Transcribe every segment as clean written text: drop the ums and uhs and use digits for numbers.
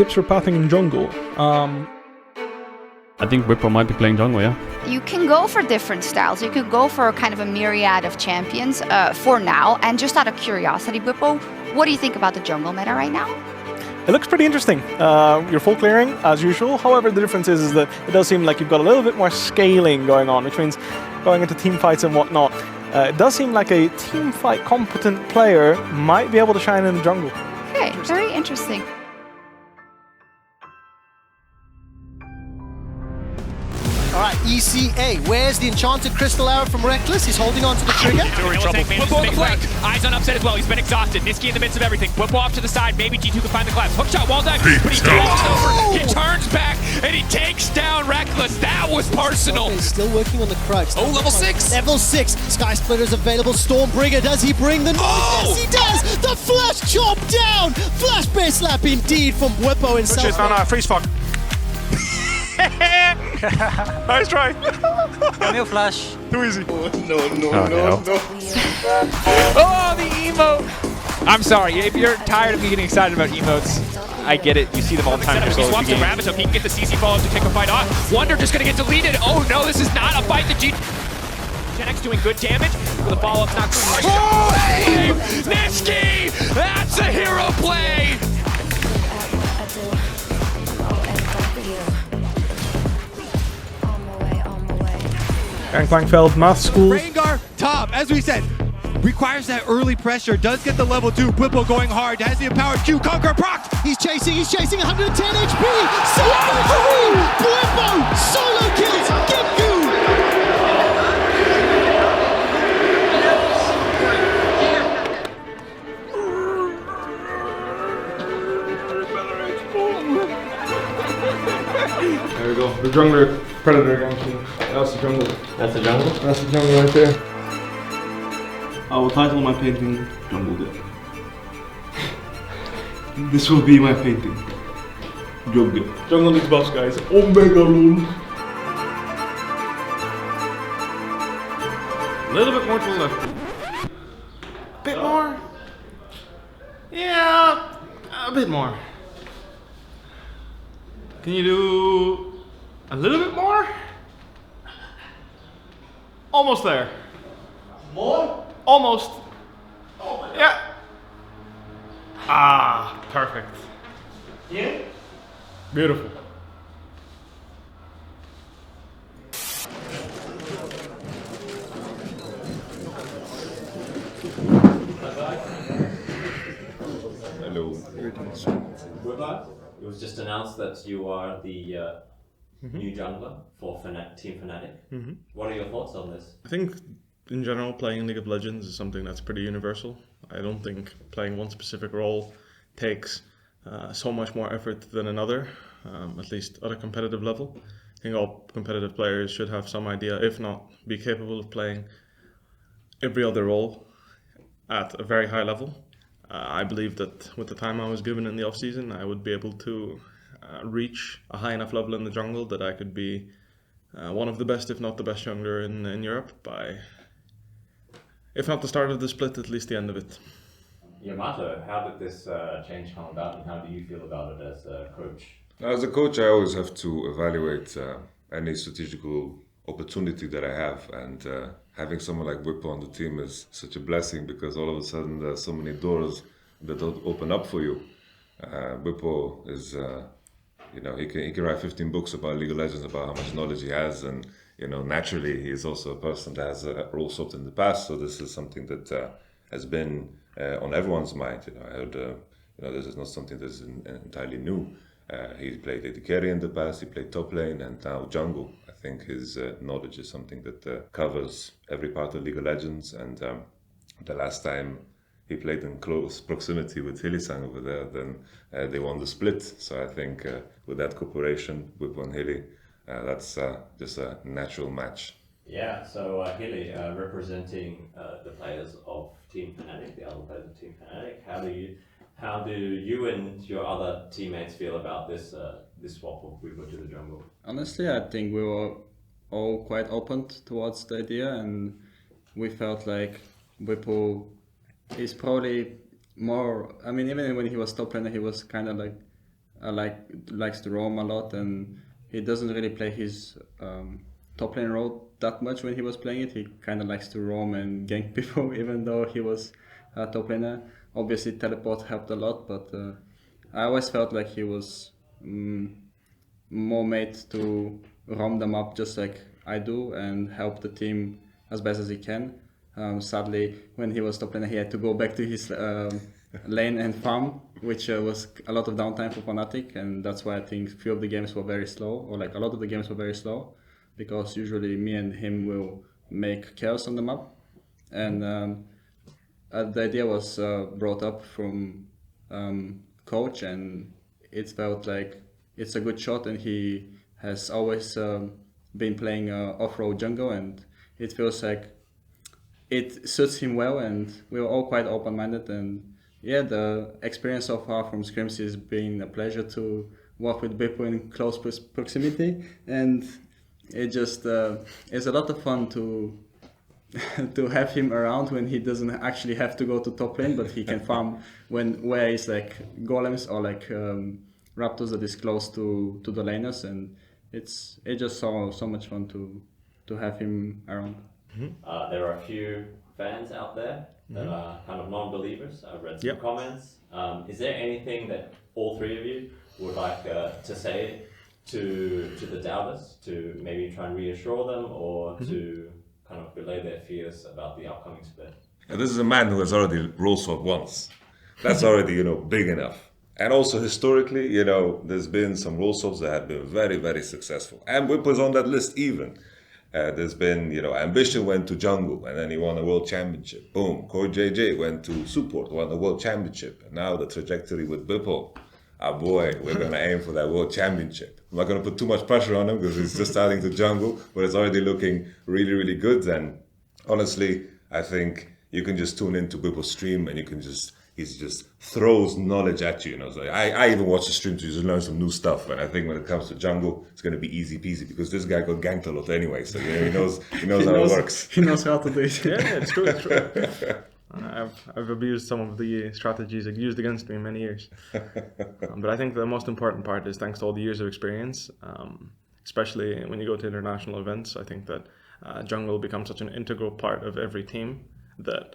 tips for pathing in jungle? I think Bwipo might be playing jungle, yeah. You can go for different styles. You could go for kind of a myriad of champions for now. And just out of curiosity, Bwipo, what do you think about the jungle meta right now? It looks pretty interesting. You're full clearing, as usual. However, the difference is that it does seem like you've got a little bit more scaling going on, which means going into team fights and whatnot. It does seem like a team fight competent player might be able to shine in the jungle. Okay, very interesting. Alright, ECA. Where's the Enchanted Crystal Arrow from Reckless? He's holding on to the trigger. Bwipo on the flank. Eyes on upset as well. He's been exhausted. Niski in the midst of everything. Bwipo off to the side. Maybe G2 can find the collapse. Hookshot, wall done. But he walks over. He turns back and he takes down Reckless. That was personal. Okay, still working on the Crux. Oh, level 6. Level 6. Sky Splitter's available. Stormbringer. Does he bring the noise? Oh! Yes, he does. The flash chop down. Flash base slap indeed from Bwipo in South. No, freeze fuck. Nice try. Cameo flash. Too easy. Oh, the emote. I'm sorry, if you're tired of me getting excited about emotes, I get it. You see them all the time. He swaps to Rabbit, so he can get the CC follow to kick a fight off. Wonder just gonna get deleted. Oh no, this is not a fight that G. Gen doing good damage. The follow-up's not good. Oh, hey! Niski! That's a hero play! Gangplank math school. Rengar top, as we said, requires that early pressure, does get the level 2, Bwipo going hard, has the empowered Q, Conquer proc! He's chasing 110 HP! Solo victory! Bwipo solo kills Genku! There we go. The jungler predator gang. That's the jungle. That's the jungle? That's the jungle right there. I will title my painting Jungle Dip. This will be my painting. Jungle Dip. Jungle Dip boss, guys. Omega lol. A little bit more to the left. Bit more? Yeah, a bit more. Can you do a little bit more? Almost there. More? Almost. Oh, yeah. Ah, perfect. Yeah? Beautiful. Hello. It was just announced that you are the new jungler for Team Fnatic. What are your thoughts on this? I think in general playing League of Legends is something that's pretty universal. I don't think playing one specific role takes so much more effort than another, at least at a competitive level. I think all competitive players should have some idea, if not be capable of playing every other role at a very high level. I believe that with the time I was given in the off-season, I would be able to reach a high enough level in the jungle that I could be one of the best, if not the best jungler in Europe by, if not the start of the split, at least the end of it. Yamato, how did this change come about and how do you feel about it as a coach? As a coach, I always have to evaluate any strategical opportunity that I have, and having someone like Bwipo on the team is such a blessing because all of a sudden there are so many doors that don't open up for you. Bwipo is, he can write 15 books about League of Legends, about how much knowledge he has, and naturally he is also a person that has role swapped in the past. So this is something that has been on everyone's mind. I heard, this is not something that's entirely new. He played AD carry in the past, he played top lane, and now jungle. I think his knowledge is something that covers every part of League of Legends, and the last time he played in close proximity with Hilly-san over there, then they won the split. So I think with that cooperation with Hilly, that's just a natural match. Yeah, so Hilly, representing the players of Team Fnatic, the other players of Team Fnatic, how do you and your other teammates feel about this swap of Bwipo to the jungle? Honestly, I think we were all quite open towards the idea, and we felt like Bwipo is probably more. I mean, even when he was top laner, he was kind of like likes to roam a lot, and he doesn't really play his top lane role that much when he was playing it. He kind of likes to roam and gank people, even though he was a top laner. Obviously, teleport helped a lot, but I always felt like he was more made to roam them up just like I do and help the team as best as he can. Sadly, when he was top laner, he had to go back to his lane and farm, which was a lot of downtime for Fnatic, and that's why I think a few of the games were very slow, or like a lot of the games were very slow, because usually me and him will make chaos on the map. And the idea was brought up from coach, and it felt like it's a good shot, and he has always been playing off-road jungle, and it feels like it suits him well, and we were all quite open-minded. And yeah, the experience so far from scrims has been a pleasure to work with Bwipo in close proximity, and it just it's a lot of fun to to have him around when he doesn't actually have to go to top lane, but he can farm where it's like golems or like raptors that is close to the laners, and it's just so much fun to have him around. There are a few fans out there that are kind of non-believers. I've read some comments. Is there anything that all three of you would like to say to the doubters, to maybe try and reassure them, or to kind of belay their fears about the upcoming split? And this is a man who has already role swapped once. That's already, big enough. And also historically, there's been some role swaps that have been very, very successful. And Bwipo is on that list even. There's been, Ambition went to jungle and then he won a world championship. Boom. Core JJ went to support, won the world championship. And now the trajectory with Bwipo. Ah boy, we're going to aim for that world championship. I'm not going to put too much pressure on him because he's just starting to jungle, but it's already looking really, really good. And honestly, I think you can just tune into Bwipo's stream and he just throws knowledge at you. So I even watch the stream to just learn some new stuff. And I think when it comes to jungle, it's going to be easy peasy because this guy got ganked a lot anyway. So he knows how it works. He knows how to do it. Yeah, it's true. It's true. I've abused some of the strategies used against me in many years. But I think the most important part is thanks to all the years of experience, especially when you go to international events. I think that jungle becomes such an integral part of every team that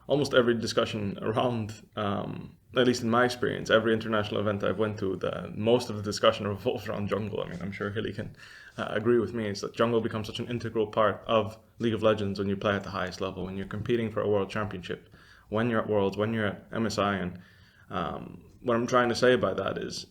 almost every discussion around, at least in my experience, every international event I've went to, most of the discussion revolves around jungle. I mean, I'm sure Hilly can agree with me, is that jungle becomes such an integral part of League of Legends when you play at the highest level, when you're competing for a world championship, when you're at Worlds, when you're at MSI. And what I'm trying to say by that is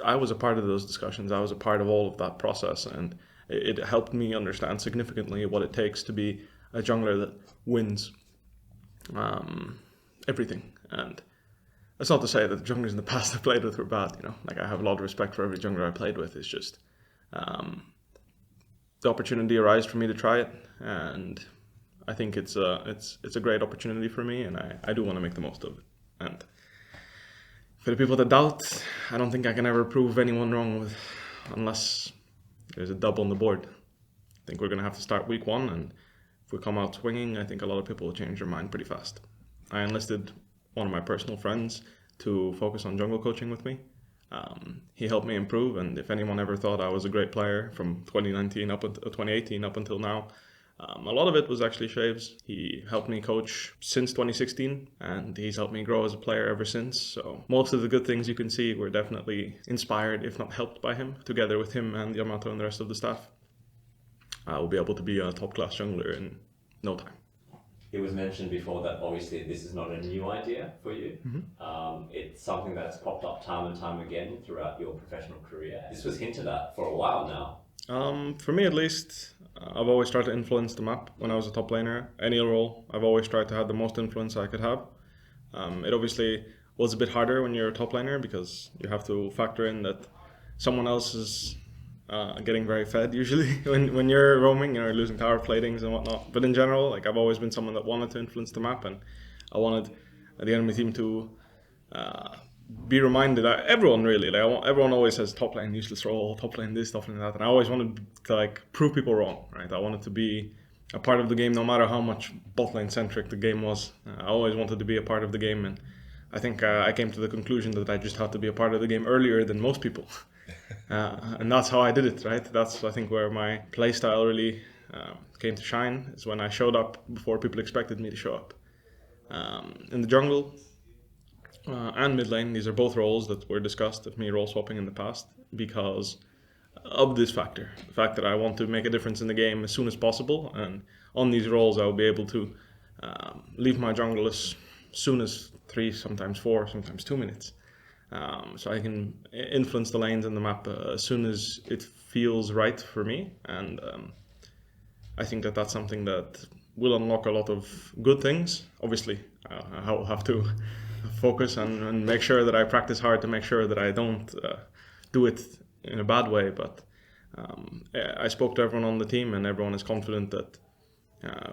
I was a part of those discussions. I was a part of all of that process, and it helped me understand significantly what it takes to be a jungler that wins everything. And that's not to say that the junglers in the past I played with were bad, like I have a lot of respect for every jungler I played with. It's just the opportunity arose for me to try it, and I think it's a great opportunity for me, and I do want to make the most of it. And for the people that doubt, I don't think I can ever prove anyone wrong unless there's a dub on the board. I think we're going to have to start week 1, and if we come out swinging, I think a lot of people will change their mind pretty fast. I enlisted one of my personal friends to focus on jungle coaching with me. He helped me improve, and if anyone ever thought I was a great player from 2019 up until 2018 up until now, a lot of it was actually Shaves. He helped me coach since 2016, and he's helped me grow as a player ever since. So most of the good things you can see were definitely inspired, if not helped by him. Together with him and Yamato and the rest of the staff, I will be able to be a top-class jungler in no time. It was mentioned before that obviously this is not a new idea for you. It's something that's popped up time and time again throughout your professional career. This was hinted at for a while now. For me at least, I've always tried to influence the map when I was a top laner. Any role, I've always tried to have the most influence I could have. It obviously was a bit harder when you're a top laner because you have to factor in that someone else is getting very fed usually when you're roaming or losing tower platings and whatnot. But in general, like I've always been someone that wanted to influence the map, and I wanted the enemy team to be reminded. Everyone really, everyone always says top lane useless role, top lane this, top lane that, and I always wanted to prove people wrong, right? I wanted to be a part of the game no matter how much bot lane centric the game was. I always wanted to be a part of the game, and I think I came to the conclusion that I just had to be a part of the game earlier than most people. And that's how I did it, right? That's, I think, where my playstyle really came to shine, is when I showed up before people expected me to show up. In the jungle and mid lane, these are both roles that were discussed of me role swapping in the past because of this factor. The fact that I want to make a difference in the game as soon as possible, and on these roles I will be able to leave my jungle as soon as 3, sometimes 4, sometimes 2 minutes. So I can influence the lanes and the map as soon as it feels right for me, and I think that that's something that will unlock a lot of good things. Obviously, I will have to focus and make sure that I practice hard to make sure that I don't do it in a bad way, but I spoke to everyone on the team and everyone is confident that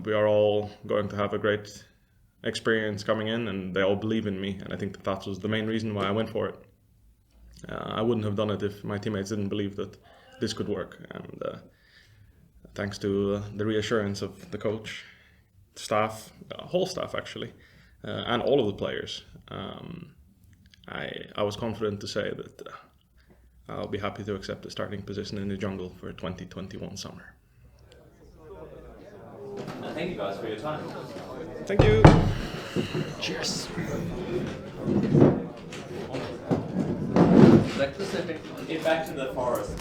we are all going to have a great experience coming in, and they all believe in me, and I think that was the main reason why I went for it. I wouldn't have done it if my teammates didn't believe that this could work, and thanks to the reassurance of the coach, staff, whole staff actually, and all of the players, I was confident to say that I'll be happy to accept a starting position in the jungle for 2021 summer. Thank you guys for your time. Thank you. Cheers. Get back to the forest.